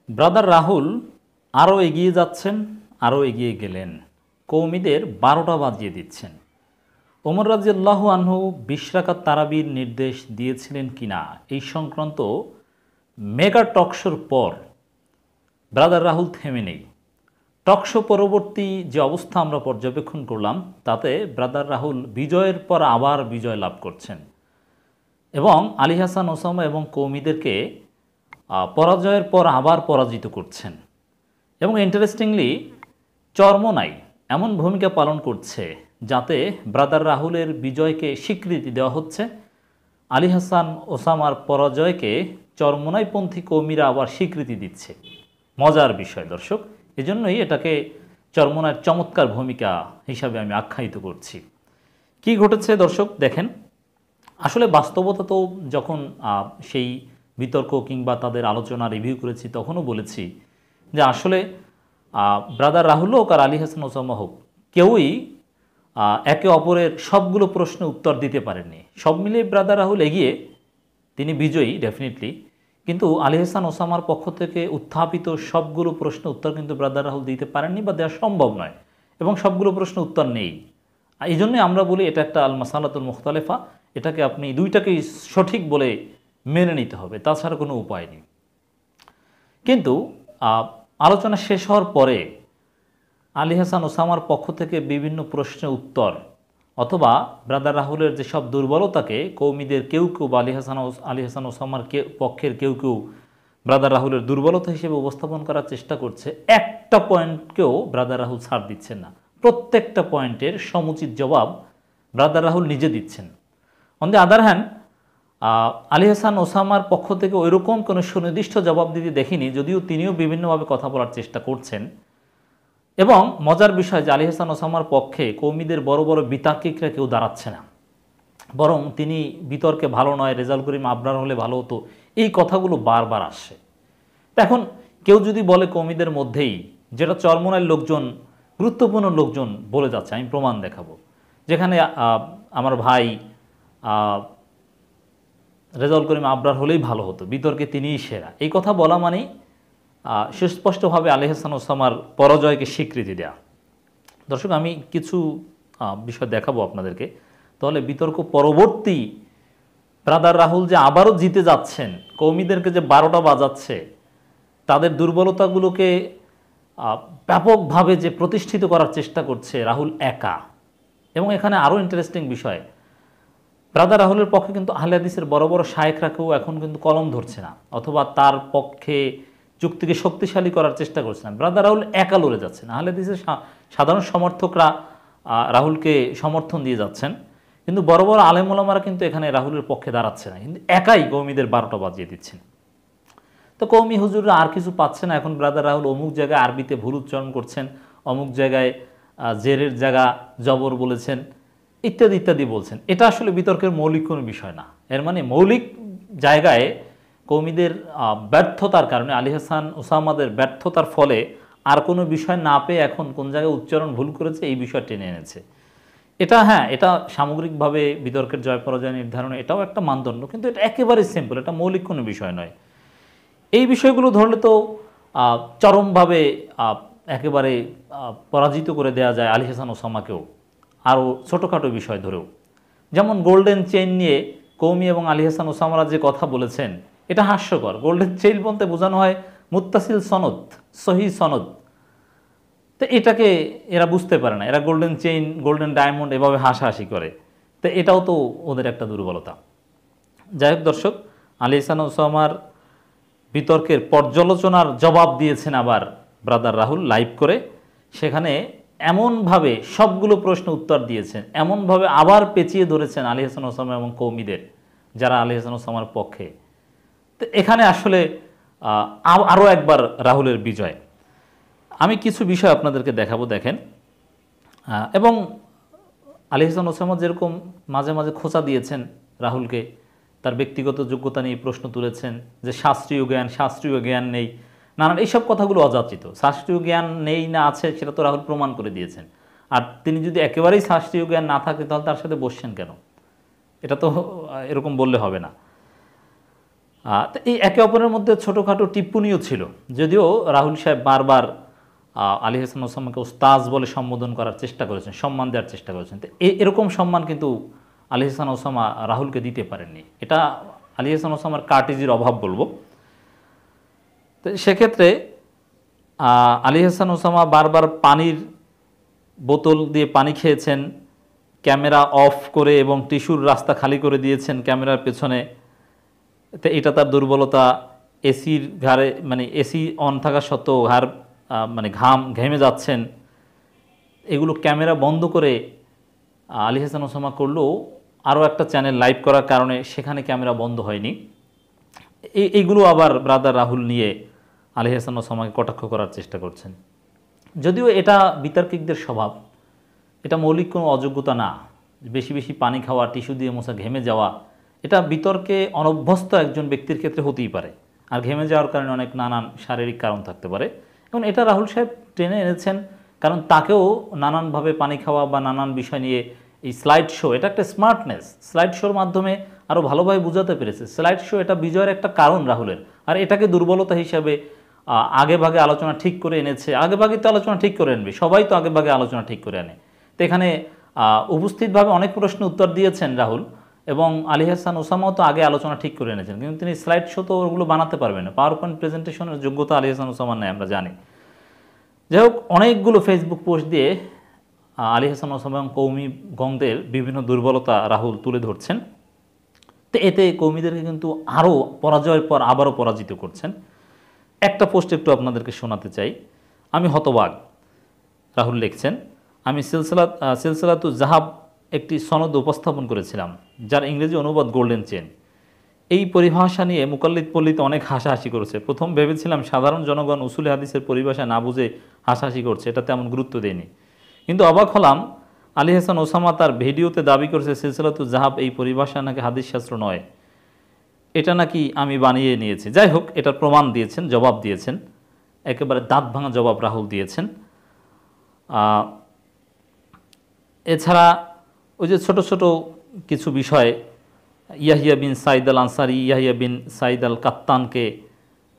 Brother Rahul আরও এগিয়ে যাচ্ছেন, আরও এগিয়ে গেলেন, কৌমিদের ১২টা বাজিয়ে দিচ্ছেন। ওমর রাদিয়াল্লাহু আনহু ২০ রাকাত তারাবির নির্দেশ দিয়েছিলেন কিনা এই সংক্রান্ত মেগা টকশোর পর ব্রাদার রাহুল থেমে নেই। টকশো পরবর্তী যে অবস্থা আমরা পর্যবেক্ষণ করলাম তাতে ব্রাদার রাহুল বিজয়ের পর আবার বিজয় লাভ করছেন এবং আলী হাসান ওসামা এবং কৌমিদেরকে পরাজয়ের পর আবার পরাজিত করছেন এবং ইন্টারেস্টিংলি চরমোনাই এমন ভূমিকা পালন করছে যাতে ব্রাদার রাহুলের বিজয়কে স্বীকৃতি দেওয়া হচ্ছে, আলী হাসান ওসামার পরাজয়কে চরমোনাইপন্থী কৌমিরা আবার স্বীকৃতি দিচ্ছে। মজার বিষয় দর্শক, এজন্যই এটাকে চরমোনাইয়ের চমৎকার ভূমিকা হিসাবে আমি আখ্যায়িত করছি। কি ঘটেছে দর্শক দেখেন, আসলে বাস্তবতা তো যখন সেই বিতর্ক কিংবা তাদের আলোচনা রিভিউ করেছি তখনও বলেছি যে আসলে ব্রাদার রাহুল হোক আর আলী হাসান ওসামা হোক কেউই একে অপরের সবগুলো প্রশ্নের উত্তর দিতে পারেননি। সব মিলিয়ে ব্রাদার রাহুল এগিয়ে, তিনি বিজয়ী ডেফিনেটলি, কিন্তু আলী হাসান ওসামার পক্ষ থেকে উত্থাপিত সবগুলো প্রশ্নের উত্তর কিন্তু ব্রাদার রাহুল দিতে পারেননি বা দেওয়া সম্ভব নয় এবং সবগুলো প্রশ্নের উত্তর নেই। এই জন্যই আমরা বলি এটা একটা আল মাসালাতুল মুখতালেফা, এটাকে আপনি দুইটাকেই সঠিক বলে মেনে নিতে হবে, তাছাড়া কোনো উপায় নেই। কিন্তু আলোচনা শেষ হওয়ার পরে আলী হাসান ওসামার পক্ষ থেকে বিভিন্ন প্রশ্নের উত্তর অথবা ব্রাদার রাহুলের যেসব দুর্বলতাকে কৌমিদের কেউ কেউ বা আলী হাসান ওসামার পক্ষের কেউ কেউ ব্রাদার রাহুলের দুর্বলতা হিসেবে উপস্থাপন করার চেষ্টা করছে, একটা পয়েন্টকেও ব্রাদার রাহুল ছাড় দিচ্ছেন না। প্রত্যেকটা পয়েন্টের সমুচিত জবাব ব্রাদার রাহুল নিজে দিচ্ছেন। On the other hand Ali Hasan ওসামার পক্ষ থেকে ওইরকম কোনো সুনির্দিষ্ট জবাব দিতে দেখিনি, যদিও তিনিও বিভিন্নভাবে কথা বলার চেষ্টা করছেন। এবং মজার বিষয় যে আলী হাসান ওসামার পক্ষে কৌমিদের বড় বড় বিতার্কিকরা কেউ দাঁড়াচ্ছে না, বরং তিনি বিতর্কে ভালো নয়, রেজাউল করিম আবরার হলে ভালো হতো, এই কথাগুলো বারবার আসে। এখন কেউ যদি বলে কৌমিদের মধ্যেই, যেটা চরমোনাইয়ের লোকজন, গুরুত্বপূর্ণ লোকজন বলে যাচ্ছে, আমি প্রমাণ দেখাবো, যেখানে আমার ভাই রেজাউল করিম আবরার হলেই ভালো হতো, বিতর্কে তিনিই সেরা, এই কথা বলা মানেই সুস্পষ্টভাবে আলী হাসান ওসামার পরাজয়কে স্বীকৃতি দেয়া। দর্শক, আমি কিছু বিষয় দেখাবো আপনাদেরকে, তাহলে বিতর্ক পরবর্তী ব্রাদার রাহুল যে আবারও জিতে যাচ্ছেন, কৌমিদেরকে যে 12টা বাজাচ্ছে, তাদের দুর্বলতাগুলোকে ব্যাপকভাবে যে প্রতিষ্ঠিত করার চেষ্টা করছে রাহুল একা। এবং এখানে আরও ইন্টারেস্টিং বিষয়, ব্রাদার রাহুলের পক্ষে কিন্তু আহলে হাদিসের বড় বড় শায়েখরা কেউ এখন কিন্তু কলম ধরছে না অথবা তার পক্ষে যুক্তিকে শক্তিশালী করার চেষ্টা করছে না। ব্রাদার রাহুল একা লড়ে যাচ্ছেন, আহলে হাদিসের সাধারণ সমর্থকরা রাহুলকে সমর্থন দিয়ে যাচ্ছেন, কিন্তু বড় বড় আলেম ওলামারা কিন্তু এখানে রাহুলের পক্ষে দাঁড়াচ্ছে না, কিন্তু একাই কৌমিদের 12টা বাজিয়ে দিচ্ছেন। তো কৌমি হুজুররা আর কিছু পাচ্ছে না, এখন ব্রাদার রাহুল অমুক জায়গায় আরবিতে ভুল উচ্চারণ করছেন, অমুক জায়গায় জেরের জায়গা জবর বলেছেন, ইত্যাদি ইত্যাদি বলছেন। এটা আসলে বিতর্কের মৌলিক কোনো বিষয় না। এর মানে মৌলিক জায়গায় কৌমিদের ব্যর্থতার কারণে, আলী হাসান ওসামাদের ব্যর্থতার ফলে আর কোনো বিষয় না পেয়ে এখন কোন জায়গায় উচ্চারণ ভুল করেছে এই বিষয় টেনে এনেছে। এটা হ্যাঁ, এটা সামগ্রিকভাবে বিতর্কের জয় পরাজয় নির্ধারণে এটাও একটা মানদণ্ড, কিন্তু এটা একেবারে সিম্পল, এটা মৌলিক কোনো বিষয় নয়। এই বিষয়গুলো ধরলে তো চরমভাবে একেবারে পরাজিত করে দেওয়া যায় আলী হাসান ওসামাকেও, আরও ছোটোখাটো বিষয় ধরেও। যেমন গোল্ডেন চেইন নিয়ে কৌমি এবং আলী হাসান ওসামারা যে কথা বলেছেন, এটা হাস্যকর। গোল্ডেন চেইন বলতে বোঝানো হয় মুত্তাসিল সনদ, সহি সনদ, তো এটাকে এরা বুঝতে পারে না, এরা গোল্ডেন চেইন, গোল্ডেন ডায়মন্ড এভাবে হাসাহাসি করে, তো এটাও তো ওদের একটা দুর্বলতা। যাই হোক দর্শক, আলী হাসান ওসামার বিতর্কের পর্যালোচনার জবাব দিয়েছেন আবার ব্রাদার রাহুল লাইভ করে, সেখানে এমনভাবে সবগুলো প্রশ্ন উত্তর দিয়েছেন, এমনভাবে আবার পেঁচিয়ে ধরেছেন আলী হাসান ওসামা এবং কৌমিদের যারা আলী হাসান ওসামার পক্ষে। তো এখানে আসলে আরও একবার রাহুলের বিজয়। আমি কিছু বিষয় আপনাদেরকে দেখাবো, দেখেন। এবং আলী হাসান ওসামা যেরকম মাঝে মাঝে খোঁচা দিয়েছেন রাহুলকে, তার ব্যক্তিগত যোগ্যতা নিয়ে প্রশ্ন তুলেছেন যে শাস্ত্রীয় জ্ঞান নেই, নানান এইসব কথাগুলো অযাচিত। শাস্ত্রীয় জ্ঞান নেই না আছে সেটা তো রাহুল প্রমাণ করে দিয়েছেন। আর তিনি যদি একেবারেই শাস্ত্রীয় জ্ঞান না থাকে তাহলে তার সাথে বসছেন কেন? এটা তো এরকম বললে হবে না। তো এই একে অপরের মধ্যে ছোটোখাটো টিপ্পণীও ছিল, যদিও রাহুল সাহেব বারবার আলী হাসান ওসামাকে ওস্তাজ বলে সম্বোধন করার চেষ্টা করেছেন, সম্মান দেওয়ার চেষ্টা করেছেন। তো এরকম সম্মান কিন্তু আলী হাসান ওসামা রাহুলকে দিতে পারেননি। এটা আলী হাসান ওসামার কার্টেজির অভাব বলবো। তো সেক্ষেত্রে আলী হাসান ওসামা বারবার পানির বোতল দিয়ে পানি খেয়েছেন, ক্যামেরা অফ করে এবং টিস্যুর রাস্তা খালি করে দিয়েছেন ক্যামেরার পেছনে। তো এটা তার দুর্বলতা। এসির ঘাড়ে মানে এসি অন থাকা সত্ত্বেও মানে ঘেমে যাচ্ছেন। এগুলো ক্যামেরা বন্ধ করে আলী হাসান ওসামা করলেও আরও একটা চ্যানেল লাইভ করার কারণে সেখানে ক্যামেরা বন্ধ হয়নি। এইগুলো আবার ব্রাদার রাহুল নিয়ে আলী হাসান ওসামাকে কটাক্ষ করার চেষ্টা করছেন। যদিও এটা বিতার্কিকদের স্বভাব, এটা মৌলিক কোনো অযোগ্যতা না। বেশি বেশি পানি খাওয়া, টিস্যু দিয়ে মোছা, ঘেমে যাওয়া, এটা বিতর্কে অনভ্যস্ত একজন ব্যক্তির ক্ষেত্রে হতেই পারে। আর ঘেমে যাওয়ার কারণে অনেক নানান শারীরিক কারণ থাকতে পারে। এবং এটা রাহুল সাহেব টেনে এনেছেন, কারণ তাকেও নানানভাবে পানি খাওয়া বা নানান বিষয় নিয়ে এই স্লাইড শো, এটা একটা স্মার্টনেস। স্লাইড শোর মাধ্যমে আরও ভালোভাবে বোঝাতে পেরেছে। স্লাইড শো এটা বিজয়ের একটা কারণ রাহুলের, আর এটাকে দুর্বলতা হিসাবে আগে ভাগে আলোচনা ঠিক করে এনেছে। আগে ভাগে তো আলোচনা ঠিক করে আনবে, সবাই তো আগে ভাগে আলোচনা ঠিক করে আনে। তো এখানে উপস্থিতভাবে অনেক প্রশ্ন উত্তর দিয়েছেন রাহুল, এবং আলী হাসান ওসামাও তো আগে আলোচনা ঠিক করে এনেছেন, কিন্তু তিনি স্লাইড শো তো ওগুলো বানাতে পারবেন না। পাওয়ার পয়েন্ট প্রেজেন্টেশনের যোগ্যতা আলী হাসান ওসামার নেই, আমরা জানি। যাই হোক, অনেকগুলো ফেসবুক পোস্ট দিয়ে আলী হাসান ওসামা এবং কৌমিগণদের বিভিন্ন দুর্বলতা রাহুল তুলে ধরছেন। তো এতে কৌমিদেরকে কিন্তু আরও পরাজয়ের পর আবারও পরাজিত করছেন। একটা পোস্ট একটু আপনাদেরকে শোনাতে চাই। আমি হতবাক, রাহুল লিখছেন, আমি সিলসিলাতু জাহাব একটি সনদ উপস্থাপন করেছিলাম, যার ইংরেজি অনুবাদ গোল্ডেন চেন। এই পরিভাষা নিয়ে মুকাল্লিদ পল্লিতে অনেক হাসাহাসি করেছে। প্রথম ভেবেছিলাম সাধারণ জনগণ উসুলে হাদিসের পরিভাষা না বুঝে হাসাহাসি করছে, এটা তেমন গুরুত্ব দেয়নি। কিন্তু অবাক হলাম, আলী হাসান ওসামা তার ভিডিওতে দাবি করেছে সিলসিলাতু জাহাব এই পরিভাষা নাকি হাদিস শাস্ত্র নয়, এটা নাকি আমি বানিয়ে নিয়েছি। যাই হোক, এটার প্রমাণ দিয়েছেন, জবাব দিয়েছেন, একেবারে দাঁত ভাঙা জবাব রাহুল দিয়েছেন। এছাড়া ওই যে ছোট ছোট কিছু বিষয়, ইয়াহিয়া বিন সাইদ আল আনসারি, ইয়াহিয়া বিন সাইদ আল কাত্তানকে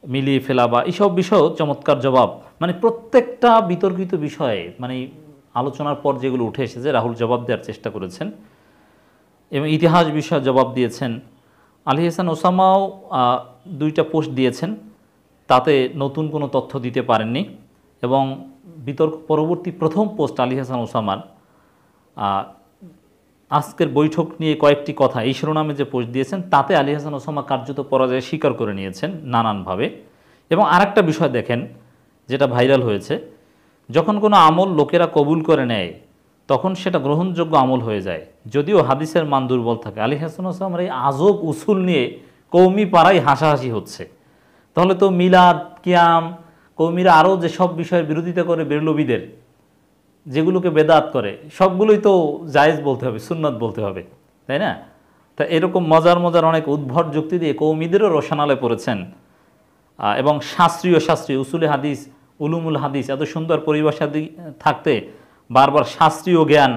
মিলিয়ে ফেলা বা এইসব বিষয়েও চমৎকার জবাব। মানে প্রত্যেকটা বিতর্কিত বিষয়ে মানে আলোচনার পর যেগুলো উঠে এসেছে রাহুল জবাব দেওয়ার চেষ্টা করেছেন, এবং ইতিহাস বিষয়ে জবাব দিয়েছেন। আলী হাসান ওসামাও দুইটা পোস্ট দিয়েছেন, তাতে নতুন কোনো তথ্য দিতে পারেননি। এবং বিতর্ক পরবর্তী প্রথম পোস্ট আলী হাসান ওসামার আজকের বৈঠক নিয়ে কয়েকটি কথা, এই শিরোনামে যে পোস্ট দিয়েছেন, তাতে আলী হাসান ওসামা কার্যত পরাজয় স্বীকার করে নিয়েছেন নানানভাবে। এবং আরেকটা বিষয় দেখেন, যেটা ভাইরাল হয়েছে, যখন কোনো আমল লোকেরা কবুল করে নেয় তখন সেটা গ্রহণযোগ্য আমল হয়ে যায়, যদিও হাদিসের মান দুর্বল থাকে। আলী হাসান ওসামার এই আজব উসুল নিয়ে কৌমি পাড়ায় হাসাহাসি হচ্ছে। তাহলে তো মিলাদ, কিয়াম, কৌমিরা আরও যেসব বিষয়ের বিরোধিতা করে বেরলবিদের, যেগুলোকে বেদাত করে, সবগুলোই তো জায়েজ বলতে হবে, সুন্নত বলতে হবে, তাই না? তা এরকম মজার মজার অনেক উদ্ভট যুক্তি দিয়ে কৌমিদেরও রোশানালে পড়েছেন। এবং শাস্ত্রীয় উসুলে হাদিস, উলুমুল হাদিস, এত সুন্দর পরিভাষা থাকতে বারবার শাস্ত্রীয় জ্ঞান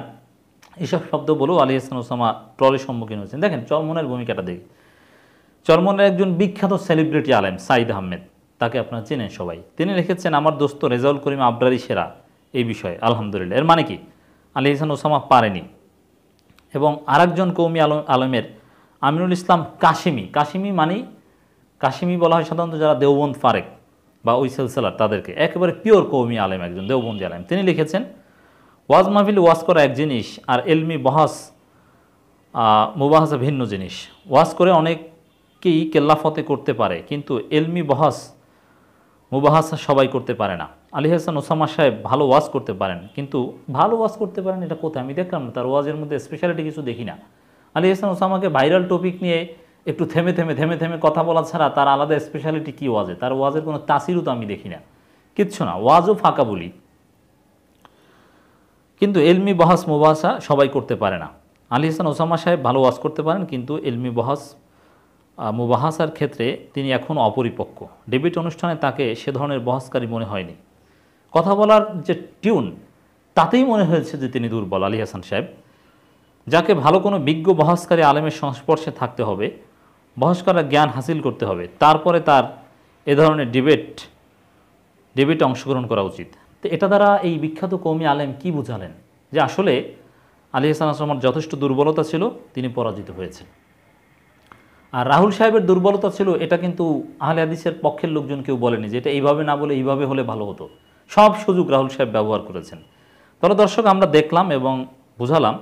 এইসব শব্দ বলেও আলী হাসান ওসামা ট্রলের সম্মুখীন হয়েছেন। দেখেন চরমনের ভূমিকাটা দেখি। চরমনের একজন বিখ্যাত সেলিব্রিটি আলেম সাইদ আহমেদ, তাকে আপনারা চেনেন সবাই। তিনি লিখেছেন, আমার দোস্ত রেজাউল করিম আবরারি সেরা এই বিষয়ে, আলহামদুলিল্লাহ। এর মানে কি? আলী হাসান ওসামা পারেনি। এবং আরেকজন কৌমি আলেমের আমিনুল ইসলাম কাশিমি মানেই, কাশিমি বলা হয় সাধারণত যারা দেওবন্দ ফারেক বা ওই সিলসিলার, তাদেরকে একেবারে পিওর কৌমি আলেম, একজন দেওবন্দি আলেম। তিনি লিখেছেন, ওয়াজ মাহফিল ওয়াজ করা এক জিনিস, আর এলমি বহাস মুবাহাসা ভিন্ন জিনিস। ওয়াজ করে অনেকেই কেল্লাফতে করতে পারে, কিন্তু এলমি বহাস মুবাহাসা সবাই করতে পারে না। আলী হাসান ওসামা সাহেব ভালো ওয়াজ করতে পারেন, কিন্তু ভালো ওয়াজ করতে পারেন এটা কোথায়? আমি দেখলাম না, তার ওয়াজের মধ্যে স্পেশালিটি কিছু দেখি না। আলী হাসান ওসামাকে ভাইরাল টপিক নিয়ে একটু থেমে থেমে কথা বলা ছাড়া তার আলাদা স্পেশালিটি কী ওয়াজে? তার ওয়াজের কোনো তাসিরও তো আমি দেখি না, কিচ্ছু না, ওয়াজও ফাঁকা বলি। কিন্তু এলমি বহাস মুবাহাসা সবাই করতে পারে না। আলী হাসান ওসামা সাহেব ভালো ওয়াজ করতে পারেন, কিন্তু এলমি বহাস মুবাহাসার ক্ষেত্রে তিনি এখনও অপরিপক্ক। ডেবিট অনুষ্ঠানে তাকে সে ধরনের বহাসকারী মনে হয়নি। কথা বলার যে টিউন, তাতেই মনে হয়েছে যে তিনি দুর্বল। আলী হাসান সাহেব, যাকে ভালো কোনো বিজ্ঞ বহাসকারী আলেমের সংস্পর্শে থাকতে হবে, বহস করার জ্ঞান হাসিল করতে হবে, তারপরে তার এ ধরনের ডিবেটে অংশগ্রহণ করা উচিত। তো এটা দ্বারা এই বিখ্যাত কওমি আলেম কি বুঝালেন, যে আসলে আলী হাসান আসলামার যথেষ্ট দুর্বলতা ছিল, তিনি পরাজিত হয়েছেন। আর রাহুল সাহেবের দুর্বলতা ছিল, এটা কিন্তু আহলে হাদিসের পক্ষের লোকজন কেউ বলেনি যে এটা এইভাবে না বলে এইভাবে হলে ভালো হতো। সব সুযোগ রাহুল সাহেব ব্যবহার করেছেন। তবে দর্শক, আমরা দেখলাম এবং বুঝালাম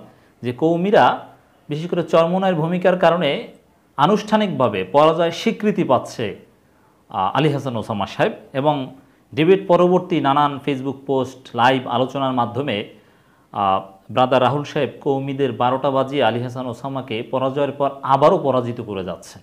যে কৌমিরা বিশেষ করে চরমোনাইয়ের ভূমিকার কারণে আনুষ্ঠানিকভাবে পরাজয় স্বীকৃতি পাচ্ছে আলী হাসান ওসামা সাহেব, এবং ডিবেট পরবর্তী নানান ফেসবুক পোস্ট, লাইভ আলোচনার মাধ্যমে ব্রাদার রাহুল সাহেব কৌমিদের 12টা বাজিয়ে আলী হাসান ওসামাকে পরাজয়ের পর আবারও পরাজিত করে যাচ্ছেন।